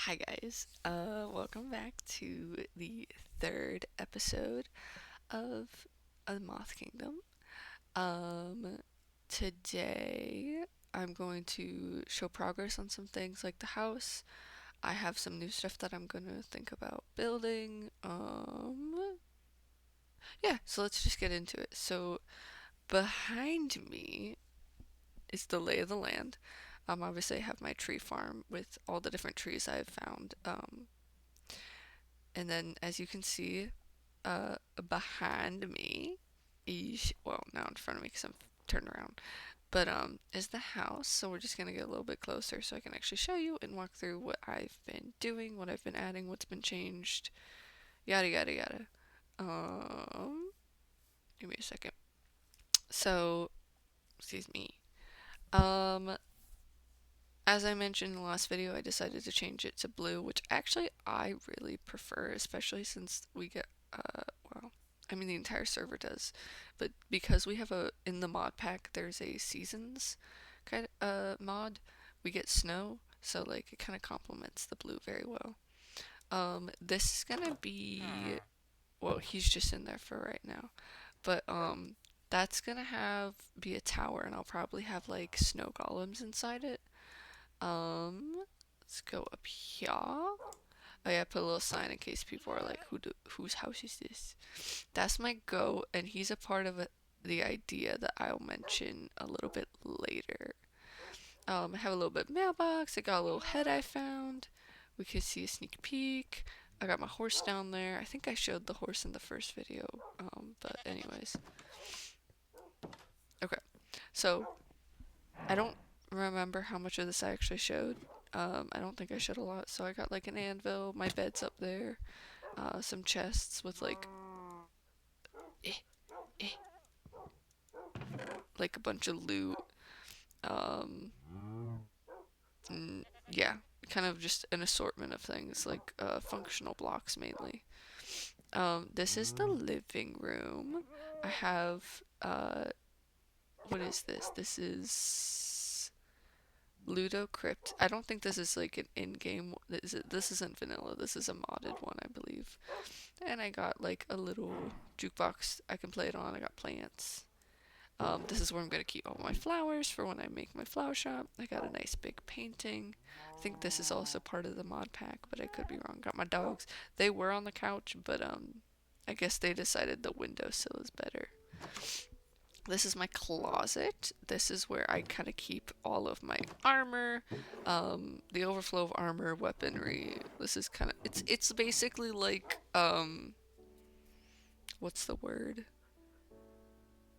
Hi guys, welcome back to the third episode of the Moth Kingdom. Um, Today I'm going to show progress on some things like the house. I have some new stuff that I'm gonna think about building. Yeah, so let's just get into it. So behind me is the lay of the land. Obviously I have my tree farm with all the different trees I've found. And then as you can see, behind me is, well, now in front of me because I'm turned around, but is the house. So we're just gonna get a little bit closer so I can actually show you and walk through what I've been doing, what I've been adding, what's been changed, yada yada yada. Um, Give me a second. So, excuse me. Um, as I mentioned in the last video, I decided to change it to blue, which actually I really prefer, especially since we get, well, I mean the entire server does, but because we have in the mod pack, there's a seasons kind of mod, we get snow, so like it kind of complements the blue very well. This is gonna be, well, he's just in there for right now, but that's gonna be a tower, and I'll probably have like snow golems inside it. Let's go up here. Oh yeah, put a little sign in case people are like, whose house is this? That's my goat, and he's a part of the idea that I'll mention a little bit later. I have a little bit of mailbox. I got a little head I found. We can see a sneak peek. I got my horse down there. I think I showed the horse in the first video. But anyways, okay. So I don't remember how much of this I actually showed. I don't think I showed a lot. So I got like an anvil, my bed's up there, some chests with eh, eh, like a bunch of loot. Um, yeah, kind of just an assortment of things, like functional blocks mainly. This is the living room. I have, what is this? This is Ludo Crypt. I don't think this is like an in-game. This isn't vanilla. This is a modded one, I believe. And I got like a little jukebox I can play it on. I got plants. This is where I'm gonna keep all my flowers for when I make my flower shop. I got a nice big painting. I think this is also part of the mod pack, but I could be wrong. Got my dogs. They were on the couch, but I guess they decided the windowsill is better. This is my closet. This is where I kind of keep all of my armor, the overflow of armor, weaponry. This is kind of, it's basically like what's the word?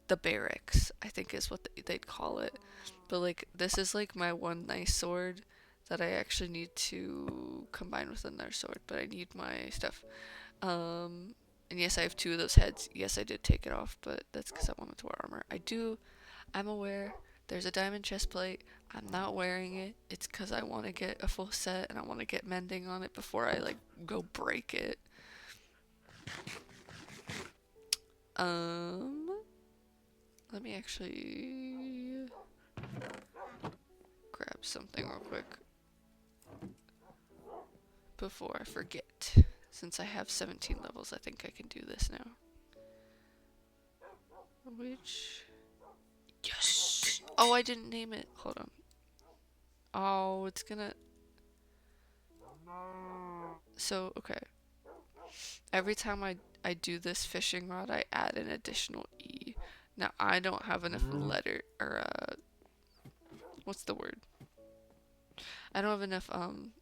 The barracks, I think is what they'd call it. But like this is like my one nice sword that I actually need to combine with another sword, but I need my stuff. Um and yes, I have two of those heads. Yes, I did take it off, but that's because I wanted to wear armor. I'm aware there's a diamond chest plate. I'm not wearing it. It's because I want to get a full set and I want to get mending on it before I like go break it. Um, Let me actually grab something real quick before I forget. Since I have 17 levels, I think I can do this now. Which... Yes! Oh, I didn't name it. Hold on. Oh, it's gonna... So, okay. Every time I do this fishing rod, I add an additional E. Now, I don't have enough letter... or, what's the word? I don't have enough,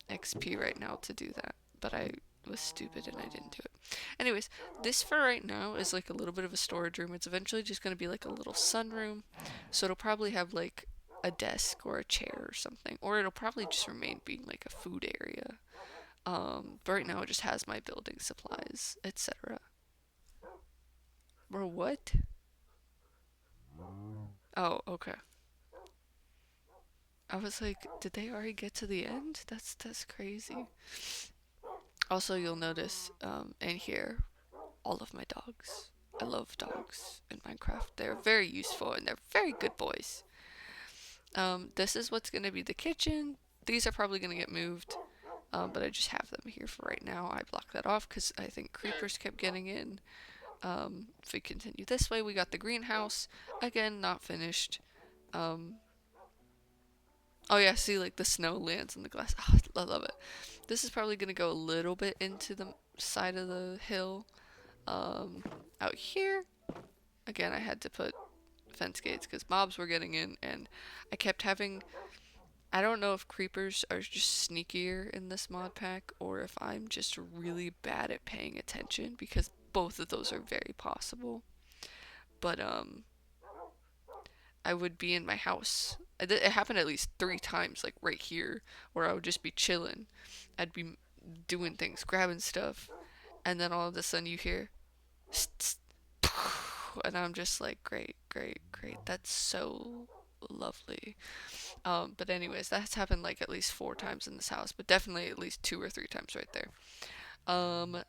XP right now to do that. But I was stupid and I didn't do it. Anyways, this for right now is like a little bit of a storage room. It's eventually just going to be like a little sunroom. So it'll probably have like a desk or a chair or something. Or it'll probably just remain being like a food area. But right now it just has my building supplies, etc. Bro, what? Oh, okay. I was like, did they already get to the end? That's crazy. Also, you'll notice in here all of my dogs. I love dogs in Minecraft. They're very useful and they're very good boys. This is what's gonna be the kitchen. These are probably gonna get moved. but I just have them here for right now. I blocked that off because I think creepers kept getting in. If we continue this way, we got the greenhouse. Again, not finished. Um, oh yeah, see, like the snow lands in the glass. Oh, I love it. This is probably gonna go a little bit into the side of the hill. Out here, again, I had to put fence gates because mobs were getting in, and I kept having. I don't know if creepers are just sneakier in this mod pack or if I'm just really bad at paying attention because both of those are very possible. But I would be in my house. It happened at least 3 times, like right here, where I would just be chilling. I'd be doing things, grabbing stuff, and then all of a sudden you hear, and I'm just like, great, great, great. That's so lovely. But anyways, that's happened like at least 4 times in this house, but definitely at least 2 or 3 times right there. Um,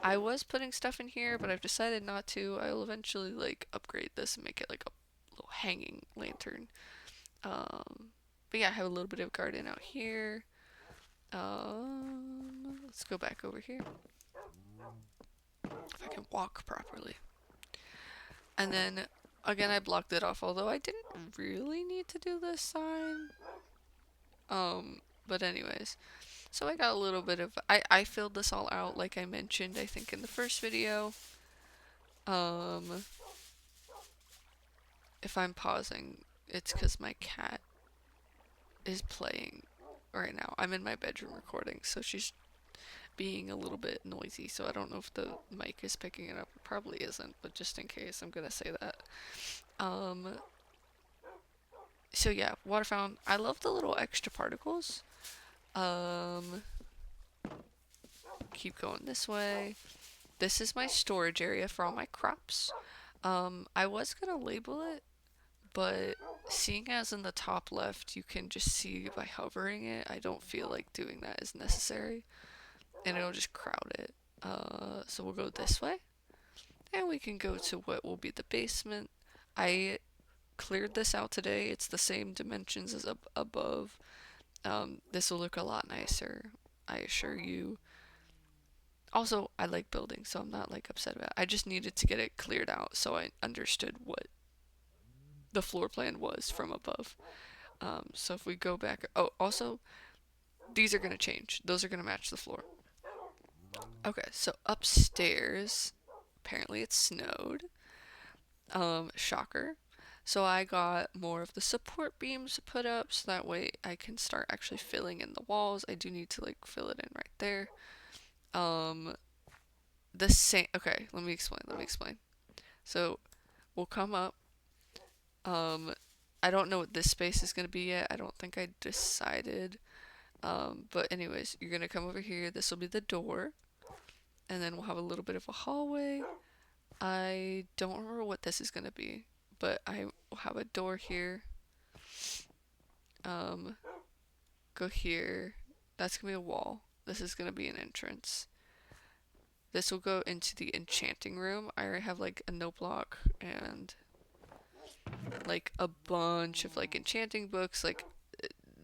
I was putting stuff in here, but I've decided not to. I'll eventually like upgrade this and make it like a little hanging lantern. But yeah, I have a little bit of garden out here. Let's go back over here. If I can walk properly. And then again, I blocked it off, although I didn't really need to do this sign. But anyways, so I got a little bit of, I filled this all out like I mentioned, I think in the first video. If I'm pausing, it's because my cat is playing right now. I'm in my bedroom recording, so she's being a little bit noisy, so I don't know if the mic is picking it up. It probably isn't, but just in case, I'm gonna say that. So yeah, water fountain. I love the little extra particles. Keep going this way. This is my storage area for all my crops. I was gonna label it, but seeing as in the top left you can just see by hovering it, I don't feel like doing that is necessary, and it'll just crowd it. So we'll go this way, and we can go to what will be the basement. I cleared this out today. It's the same dimensions as above. This will look a lot nicer, I assure you. Also, I like building, so I'm not like upset about it. I just needed to get it cleared out so I understood what the floor plan was from above. So if we go back, oh, also, these are gonna change. Those are gonna match the floor. Okay, so upstairs, apparently it snowed. Shocker. So I got more of the support beams put up so that way I can start actually filling in the walls. I do need to like fill it in right there. The same, okay, let me explain. So we'll come up. I don't know what this space is gonna be yet. I don't think I decided. But anyways, you're gonna come over here. This will be the door, and then we'll have a little bit of a hallway. I don't remember what this is gonna be, but I will have a door here. Go here. That's gonna be a wall. This is gonna be an entrance. This will go into the enchanting room. I already have like a note block and like a bunch of like enchanting books. Like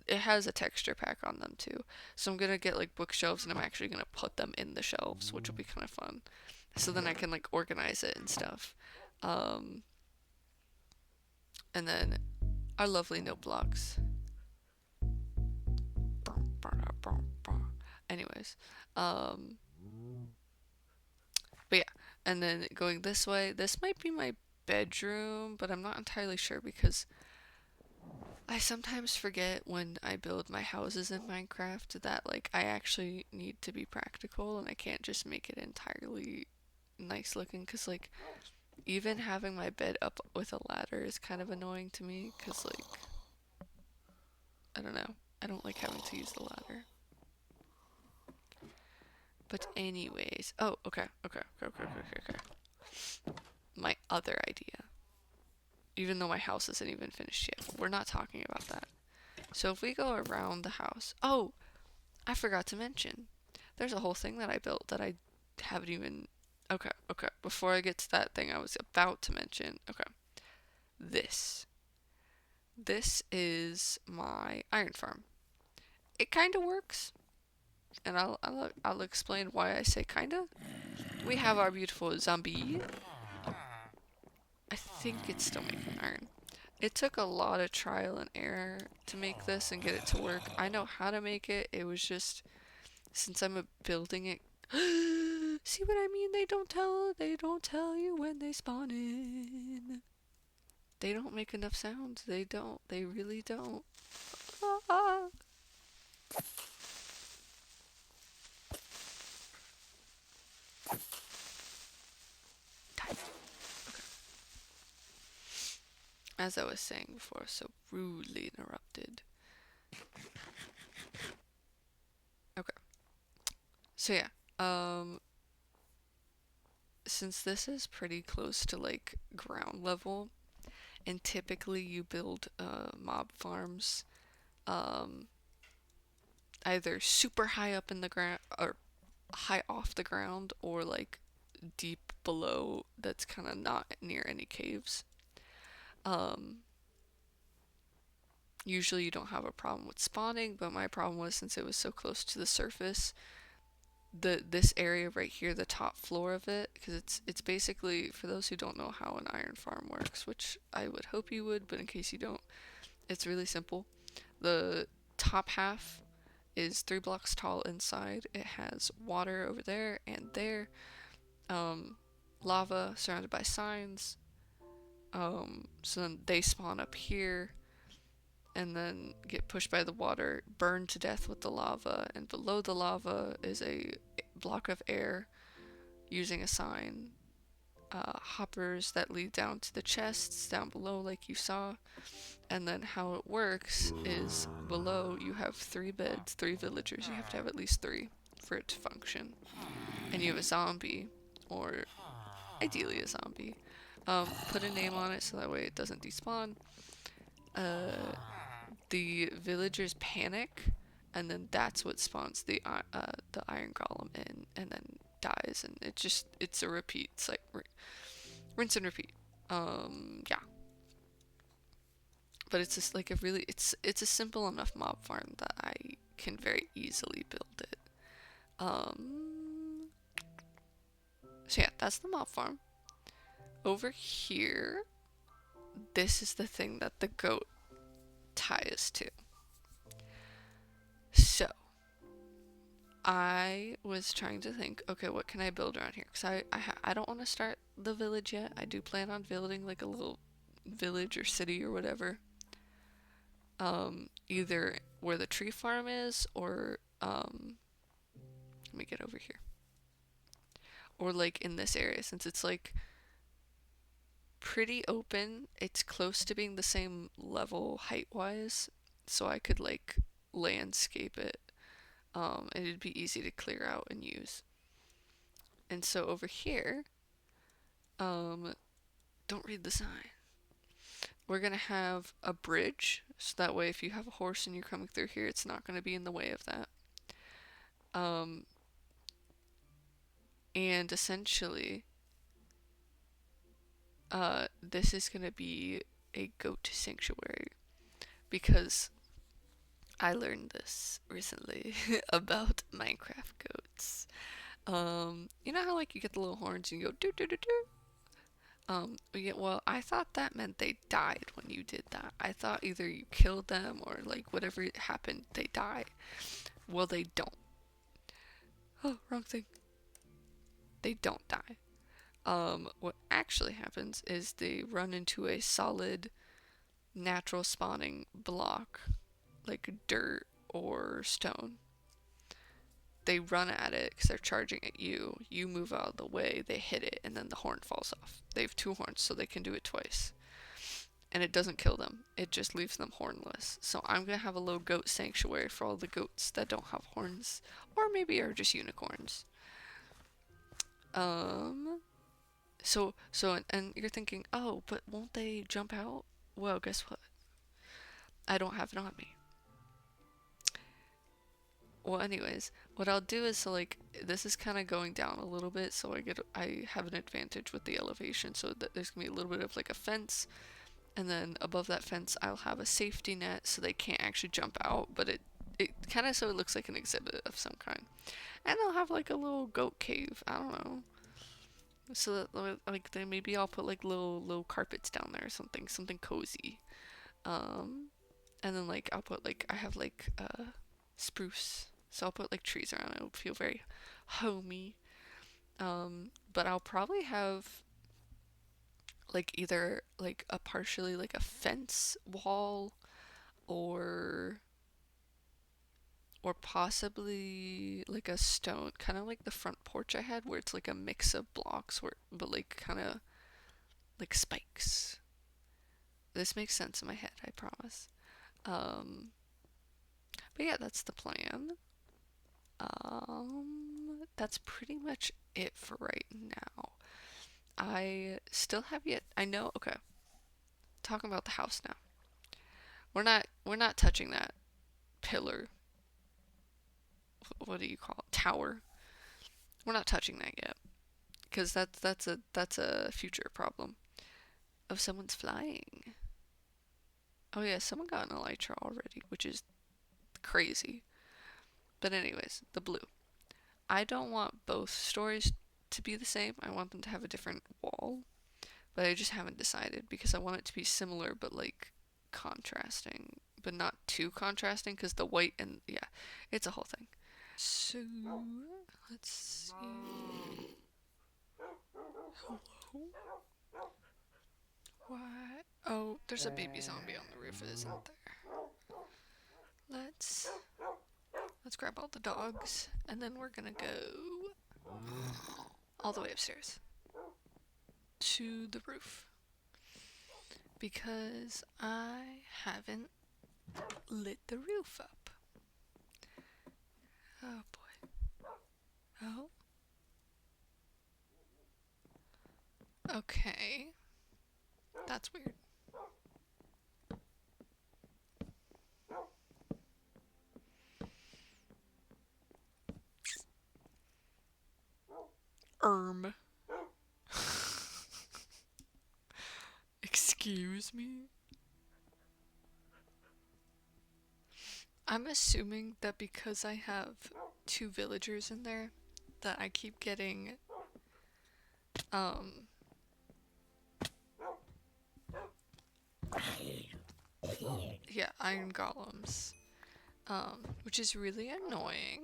it has a texture pack on them too. So I'm gonna get like bookshelves and I'm actually gonna put them in the shelves, which will be kind of fun. So then I can like organize it and stuff. And then our lovely note blocks. Anyways, but yeah, and then going this way, this might be my bedroom, but I'm not entirely sure because I sometimes forget when I build my houses in Minecraft that like I actually need to be practical and I can't just make it entirely nice looking because like even having my bed up with a ladder is kind of annoying to me because like I don't know, I don't like having to use the ladder. But anyways, oh, okay. My other idea. Even though my house isn't even finished yet. We're not talking about that. So if we go around the house. Oh, I forgot to mention. There's a whole thing that I built that I haven't even. Okay. Before I get to that thing I was about to mention. Okay. This. This is my iron farm. It kind of works. and I'll explain why I say kinda. We have our beautiful zombie. I think it's still making iron. It took a lot of trial and error to make this and get it to work. I know how to make it. It was just since I'm building it. See what I mean? They don't tell you when they spawn in. They don't make enough sounds. They don't. They really don't. Ah. Okay. As I was saying before, so rudely interrupted. Okay. So yeah. Since this is pretty close to like ground level, and typically you build mob farms um, either super high up in the ground or high off the ground or like deep below that's kind of not near any caves. Um, Usually you don't have a problem with spawning, but my problem was since it was so close to the surface, this area right here, the top floor of it, because it's basically for those who don't know how an iron farm works, which I would hope you would, but in case you don't, it's really simple. The top half is 3 blocks tall inside. It has water over there and there, um, lava surrounded by signs. So then they spawn up here and then get pushed by the water, burned to death with the lava, and below the lava is a block of air using a sign. Hoppers that lead down to the chests down below, like you saw. And then how it works is below you have 3 beds, 3 villagers. You have to have at least 3 for it to function. And you have a zombie, or ideally a zombie. Put a name on it so that way it doesn't despawn. The villagers panic, and then that's what spawns the iron golem in, and then dies, and it's a repeat. It's like rinse and repeat. Yeah, but it's just like it's a simple enough mob farm that I can very easily build it. Um, so yeah, that's the mob farm. Over here, this is the thing that the goat ties to. So I was trying to think, okay, what can I build around here? Because I don't want to start the village yet. I do plan on building like a little village or city or whatever. Either where the tree farm is or let me get over here. Or like in this area since it's like pretty open. It's close to being the same level height-wise, so I could like landscape it. And it'd be easy to clear out and use. And so over here, don't read the sign. We're gonna have a bridge, so that way if you have a horse and you're coming through here, it's not gonna be in the way of that. And essentially, this is gonna be a goat sanctuary because I learned this recently about Minecraft goats. You know how like you get the little horns and you go do do do do. Yeah, well, I thought that meant they died when you did that. I thought either you killed them or like whatever happened, they die. Well, they don't. Oh, wrong thing. They don't die. What actually happens is they run into a solid natural spawning block, like dirt or stone. They run at it because they're charging at you. You move out of the way, they hit it, and then the horn falls off. They have 2 horns, so they can do it twice. And it doesn't kill them, it just leaves them hornless. So I'm gonna have a little goat sanctuary for all the goats that don't have horns, or maybe are just unicorns. And you're thinking, oh, but won't they jump out? Well, guess what? I don't have it on me. Well, anyways, what I'll do is so like this is kind of going down a little bit, so I have an advantage with the elevation, so that there's gonna be a little bit of like a fence, and then above that fence I'll have a safety net so they can't actually jump out, but it kind of so it looks like an exhibit of some kind. And they'll have like a little goat cave. I don't know. So that like then maybe I'll put like little carpets down there or something cozy. Um, and then like I'll put like I have like spruce, so I'll put like trees around it. It'll feel very homey. But I'll probably have like either like a partially like a fence wall or possibly like a stone, kind of like the front porch I had, where it's like a mix of blocks, where but like kind of like spikes. This makes sense in my head, I promise. Um, but yeah, that's the plan. That's pretty much it for right now. I still have yet. I know. Okay, talking about the house now. We're not touching that pillar. What do you call it? Tower. We're not touching that yet because that's a future problem of someone's flying. Oh yeah, someone got an elytra already, which is crazy. But anyways, the blue. I don't want both stories to be the same. I want them to have a different wall, but I just haven't decided because I want it to be similar but like contrasting, but not too contrasting because the white and yeah, it's a whole thing. So let's see. Hello? What? Oh, there's a baby zombie on the roof, isn't there? Let's grab all the dogs and then we're gonna go all the way upstairs to the roof because I haven't lit the roof up. Oh boy. Oh. Okay. That's weird. Excuse me? I'm assuming that because I have two villagers in there, that I keep getting, um, yeah, iron golems. Which is really annoying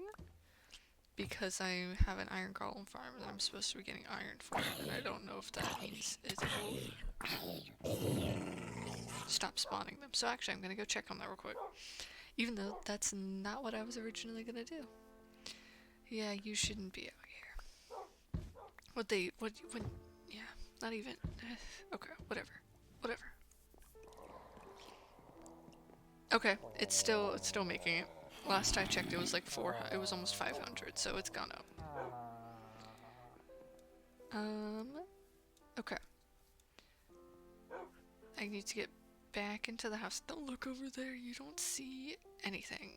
because I have an iron golem farm and I'm supposed to be getting iron from it, and I don't know if that means it'll stop spawning them. So actually, I'm gonna go check on that real quick. Even though that's not what I was originally gonna do. Yeah, you shouldn't be out here. Yeah, not even. Okay, whatever. Whatever. Okay, it's still making it. Last I checked, it was like it was almost 500, so it's gone up. Okay. I need to get back into the house. Don't look over there, you don't see anything.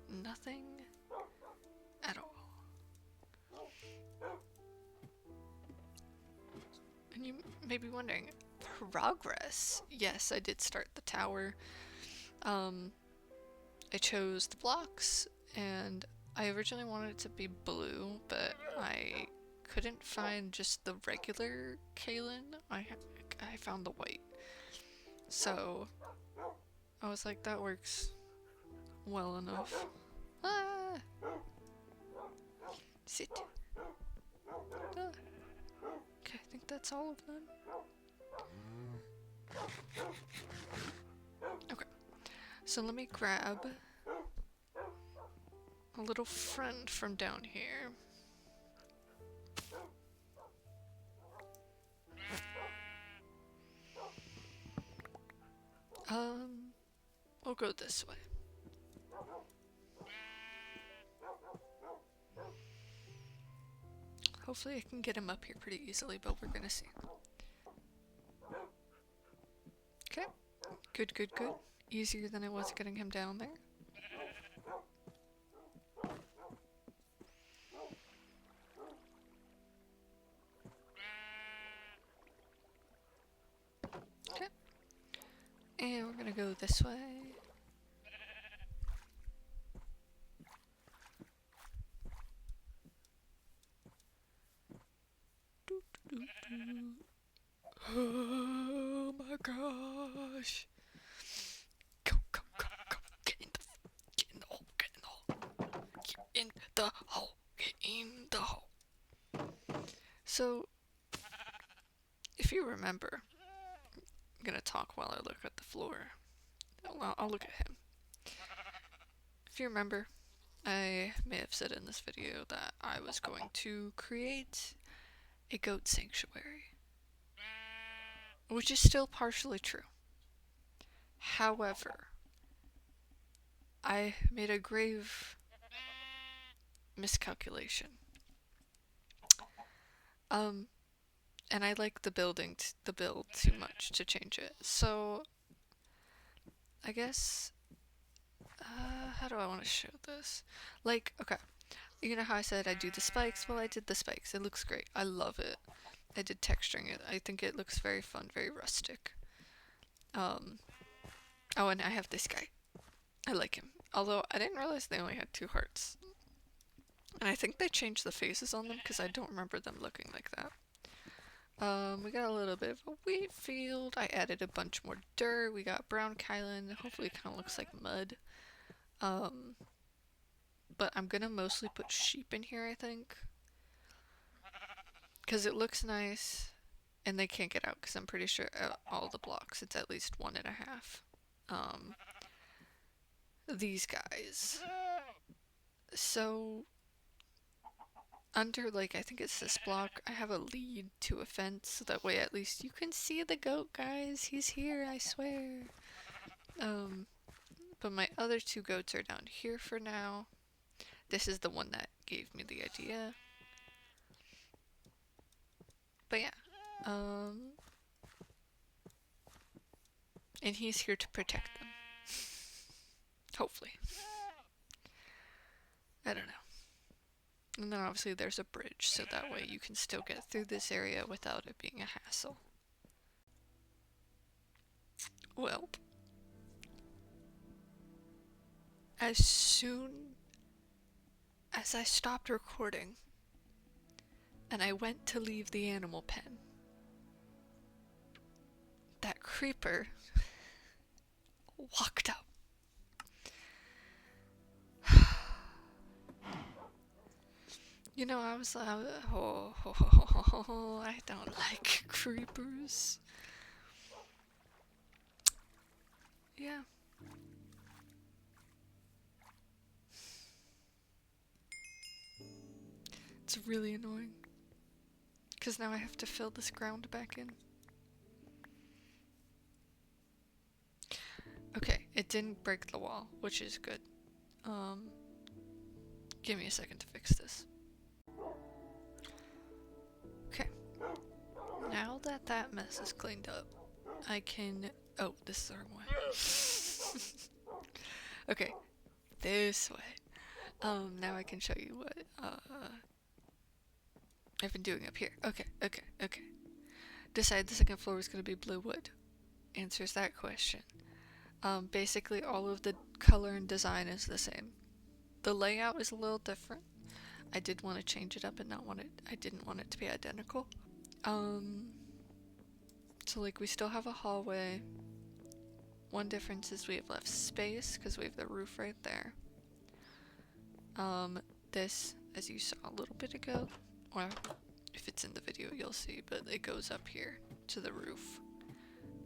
Nothing at all. And you may be wondering, progress? Yes, I did start the tower. I chose the blocks, and I originally wanted it to be blue, but I couldn't find just the regular kaolin. I found the white. So I was like, that works well enough. Ah! Sit. Ah. Okay, I think that's all of them. Okay, so let me grab a little friend from down here. We'll go this way. Hopefully I can get him up here pretty easily, but we're gonna see. Okay, good, good, good. Easier than it was getting him down there. Okay, and we're gonna go this way. Oh my gosh. Go, go, go, go. Get in the hole. Get in the hole. Get in the hole. Get in the hole. So, if you remember, I'm gonna talk while I look at the floor. Well, I'll look at him. If you remember, I may have said in this video that I was going to create a goat sanctuary, which is still partially true. However, I made a grave miscalculation. And I like the build too much to change it. So, I guess, how do I want to show this? Like, okay, you know how I said I do the spikes? Well, I did the spikes. It looks great. I love it. I did texturing it. I think it looks very fun, very rustic. Oh, and I have this guy. I like him. Although, I didn't realize they only had 2 hearts. And I think they changed the faces on them because I don't remember them looking like that. We got a little bit of a wheat field. I added a bunch more dirt. We got brown kylan. Hopefully it kind of looks like mud. But I'm gonna mostly put sheep in here, I think. Because it looks nice. And they can't get out because I'm pretty sure all the blocks, it's at least 1.5. These guys. So, under, like, I think it's this block, I have a lead to a fence, so that way at least you can see the goat, guys. He's here, I swear. But my other 2 goats are down here for now. This is the one that gave me the idea. But yeah. And he's here to protect them. Hopefully. I don't know. And then obviously there's a bridge, so that way you can still get through this area without it being a hassle. Well, as soon as I stopped recording and I went to leave the animal pen, that creeper walked up. You know, I was like, oh, I don't like creepers. Yeah. It's really annoying. Because now I have to fill this ground back in. Okay, it didn't break the wall, which is good. Give me a second to fix this. Okay. Now that that mess is cleaned up, I can... Oh, this is the wrong way. Okay, this way. Now I can show you what, I've been doing up here. Okay. Decided the second floor was going to be blue wood. Answers that question. Basically all of the color and design is the same. The layout is a little different. I did want to change it up and I didn't want it to be identical. So like we still have a hallway. One difference is we have left space because we have the roof right there. This, as you saw a little bit ago, or if it's in the video you'll see, but it goes up here to the roof,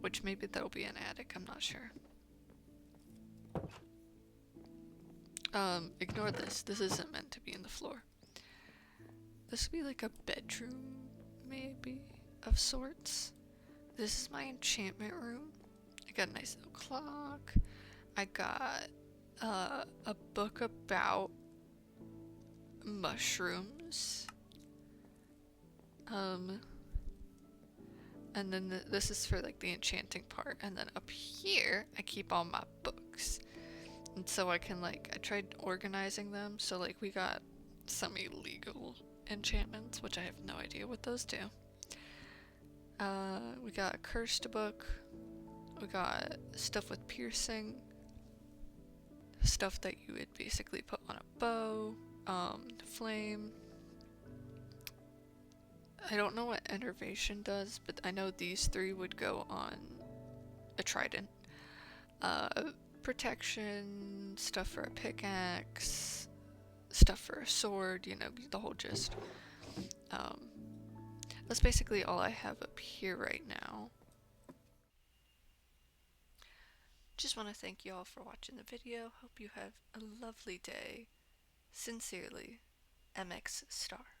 which maybe that'll be an attic, I'm not sure. Ignore this. This isn't meant to be in the floor. This would be like a bedroom, maybe, of sorts. This is my enchantment room. I got a nice little clock. I got a book about mushrooms. And then this is for like the enchanting part. And then up here, I keep all my books. And so I can like, I tried organizing them. So like we got some illegal enchantments, which I have no idea what those do. We got a cursed book. We got stuff with piercing. Stuff that you would basically put on a bow. Flame. I don't know what enervation does, but I know these three would go on a trident. Uh, Protection, stuff for a pickaxe, stuff for a sword, you know, the whole gist. Um, that's basically all I have up here right now. Just want to thank you all for watching the video. Hope you have a lovely day. Sincerely, MX Star.